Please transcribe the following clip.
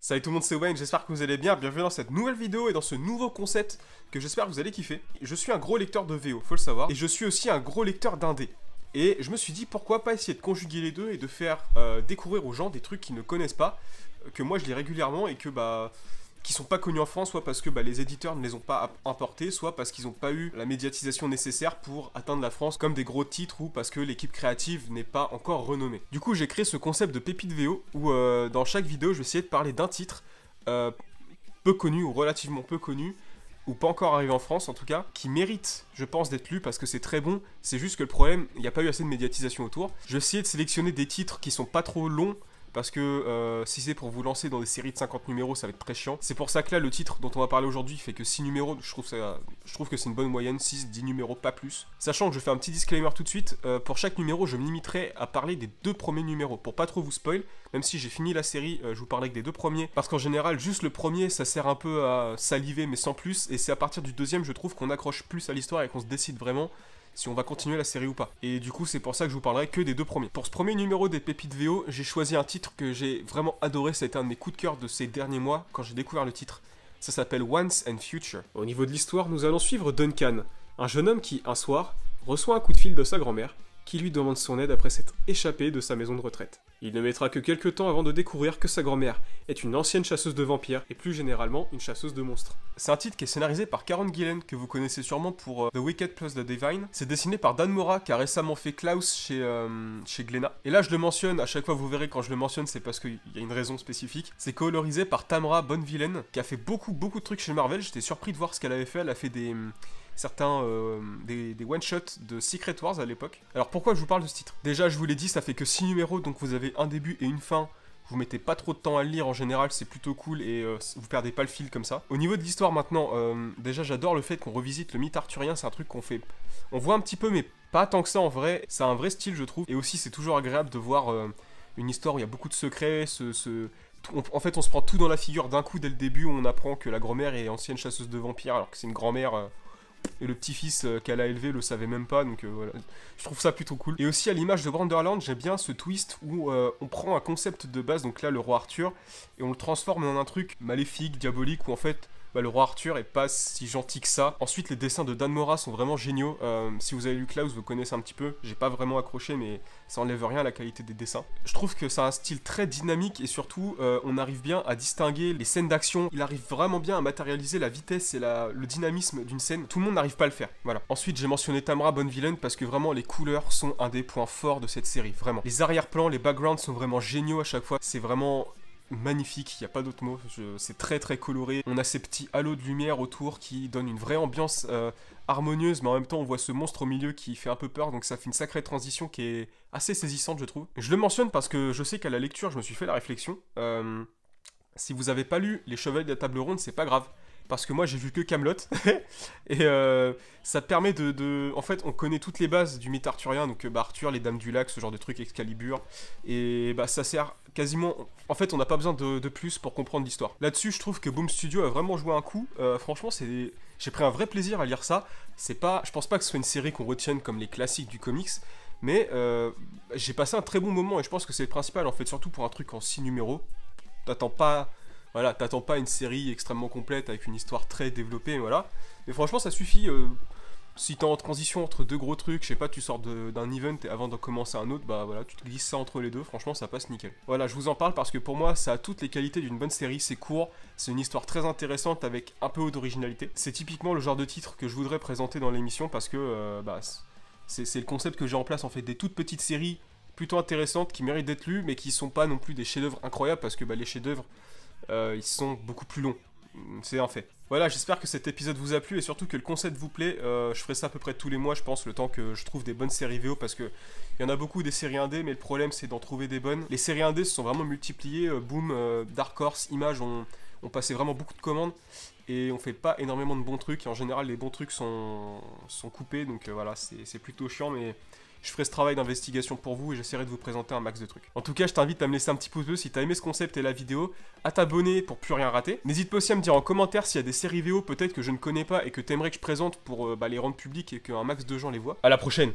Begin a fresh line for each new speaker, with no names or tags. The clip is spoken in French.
Salut tout le monde, c'est Wayne, j'espère que vous allez bien, bienvenue dans cette nouvelle vidéo et dans ce nouveau concept que j'espère que vous allez kiffer. Je suis un gros lecteur de VO, faut le savoir, et je suis aussi un gros lecteur d'indé. Et je me suis dit pourquoi pas essayer de conjuguer les deux et de faire découvrir aux gens des trucs qu'ils ne connaissent pas, que moi je lis régulièrement et que qui sont pas connus en France, soit parce que les éditeurs ne les ont pas importés, soit parce qu'ils n'ont pas eu la médiatisation nécessaire pour atteindre la France, comme des gros titres ou parce que l'équipe créative n'est pas encore renommée. Du coup, j'ai créé ce concept de pépite VO où dans chaque vidéo, je vais essayer de parler d'un titre peu connu ou relativement peu connu, ou pas encore arrivé en France en tout cas, qui mérite, je pense, d'être lu parce que c'est très bon. C'est juste que le problème, il n'y a pas eu assez de médiatisation autour. Je vais essayer de sélectionner des titres qui sont pas trop longs, parce que si c'est pour vous lancer dans des séries de 50 numéros, ça va être très chiant. C'est pour ça que là, le titre dont on va parler aujourd'hui fait que 6 numéros. Je trouve que c'est une bonne moyenne, 6-10 numéros, pas plus. Sachant que je fais un petit disclaimer tout de suite, pour chaque numéro, je me limiterai à parler des 2 premiers numéros, pour pas trop vous spoil. Même si j'ai fini la série, je vous parlerai que des 2 premiers. Parce qu'en général, juste le premier, ça sert un peu à saliver, mais sans plus. Et c'est à partir du deuxième, je trouve qu'on accroche plus à l'histoire et qu'on se décide vraiment si on va continuer la série ou pas. Et du coup, c'est pour ça que je vous parlerai que des 2 premiers. Pour ce premier numéro des Pépites VO, j'ai choisi un titre que j'ai vraiment adoré. Ça a été un de mes coups de cœur de ces derniers mois, quand j'ai découvert le titre. Ça s'appelle Once and Future. Au niveau de l'histoire, nous allons suivre Duncan, un jeune homme qui, un soir, reçoit un coup de fil de sa grand-mère, qui lui demande son aide après s'être échappé de sa maison de retraite. Il ne mettra que quelques temps avant de découvrir que sa grand-mère est une ancienne chasseuse de vampires et plus généralement une chasseuse de monstres. C'est un titre qui est scénarisé par Karen Gillan, que vous connaissez sûrement pour The Wicked plus The Divine. C'est dessiné par Dan Mora, qui a récemment fait Klaus chez Glénat. Et là je le mentionne, à chaque fois vous verrez quand je le mentionne, c'est parce qu'il y a une raison spécifique. C'est colorisé par Tamra Bonvillain, qui a fait beaucoup de trucs chez Marvel. J'étais surpris de voir ce qu'elle avait fait. Elle a fait des one-shots de Secret Wars à l'époque. Alors pourquoi je vous parle de ce titre? Déjà, je vous l'ai dit, ça fait que 6 numéros, donc vous avez un début et une fin. Vous mettez pas trop de temps à le lire en général, c'est plutôt cool et vous perdez pas le fil comme ça. Au niveau de l'histoire maintenant, déjà j'adore le fait qu'on revisite le mythe arthurien, c'est un truc qu'on fait... On voit un petit peu mais pas tant que ça en vrai, c'est un vrai style je trouve. Et aussi c'est toujours agréable de voir une histoire où il y a beaucoup de secrets, en fait on se prend tout dans la figure d'un coup dès le début où on apprend que la grand-mère est ancienne chasseuse de vampires alors que c'est une grand-mère... Et le petit-fils qu'elle a élevé le savait même pas, donc voilà. Je trouve ça plutôt cool. Et aussi à l'image de Borderland, j'aime bien ce twist où on prend un concept de base, donc là le roi Arthur, et on le transforme en un truc maléfique, diabolique, où en fait le roi Arthur est pas si gentil que ça. Ensuite les dessins de Dan Mora sont vraiment géniaux. Si vous avez lu Klaus, vous connaissez un petit peu. J'ai pas vraiment accroché, mais ça enlève rien à la qualité des dessins. Je trouve que c'est un style très dynamique et surtout on arrive bien à distinguer les scènes d'action. Il arrive vraiment bien à matérialiser la vitesse et le dynamisme d'une scène. Tout le monde n'arrive pas à le faire. Voilà. Ensuite j'ai mentionné Tamra Bonvillain parce que vraiment les couleurs sont un des points forts de cette série. Vraiment. Les arrière-plans, les backgrounds sont vraiment géniaux à chaque fois. C'est vraiment... magnifique, il n'y a pas d'autre mot, c'est très coloré. On a ces petits halos de lumière autour qui donnent une vraie ambiance harmonieuse, mais en même temps on voit ce monstre au milieu qui fait un peu peur, donc ça fait une sacrée transition qui est assez saisissante je trouve. Je le mentionne parce que je sais qu'à la lecture je me suis fait la réflexion, si vous avez pas lu Les Chevaliers de la Table Ronde, c'est pas grave. Parce que moi j'ai vu que Camelot et ça permet en fait on connaît toutes les bases du mythe arthurien, donc Arthur, les Dames du Lac, ce genre de trucs, Excalibur, et ça sert quasiment, en fait on n'a pas besoin de plus pour comprendre l'histoire. Là-dessus je trouve que Boom Studio a vraiment joué un coup, franchement j'ai pris un vrai plaisir à lire ça. Je pense pas que ce soit une série qu'on retienne comme les classiques du comics, mais j'ai passé un très bon moment et je pense que c'est le principal en fait, surtout pour un truc en 6 numéros. T'attends pas une série extrêmement complète avec une histoire très développée, voilà. Mais franchement, ça suffit. Si t'es en transition entre 2 gros trucs, je sais pas, tu sors d'un event et avant de commencer un autre, bah voilà, tu te glisses ça entre les deux, franchement, ça passe nickel. Voilà, je vous en parle parce que pour moi, ça a toutes les qualités d'une bonne série, c'est court, c'est une histoire très intéressante avec un peu d'originalité. C'est typiquement le genre de titre que je voudrais présenter dans l'émission parce que, c'est le concept que j'ai en place, en fait, des toutes petites séries plutôt intéressantes qui méritent d'être lues, mais qui sont pas non plus des chefs-d'œuvre incroyables parce que, les chefs-d'œuvre, ils sont beaucoup plus longs, c'est un fait. Voilà, j'espère que cet épisode vous a plu et surtout que le concept vous plaît. Je ferai ça à peu près tous les mois, je pense, le temps que je trouve des bonnes séries VO parce que il y en a beaucoup des séries indé, mais le problème c'est d'en trouver des bonnes. Les séries indé se sont vraiment multipliées, Boom, Dark Horse, Image ont passé vraiment beaucoup de commandes et on fait pas énormément de bons trucs et en général les bons trucs sont coupés, donc voilà, c'est plutôt chiant, mais... Je ferai ce travail d'investigation pour vous et j'essaierai de vous présenter un max de trucs. En tout cas, je t'invite à me laisser un petit pouce bleu si t'as aimé ce concept et la vidéo, à t'abonner pour plus rien rater. N'hésite pas aussi à me dire en commentaire s'il y a des séries VO peut-être que je ne connais pas et que t'aimerais que je présente pour les rendre publiques et qu'un max de gens les voient. À la prochaine!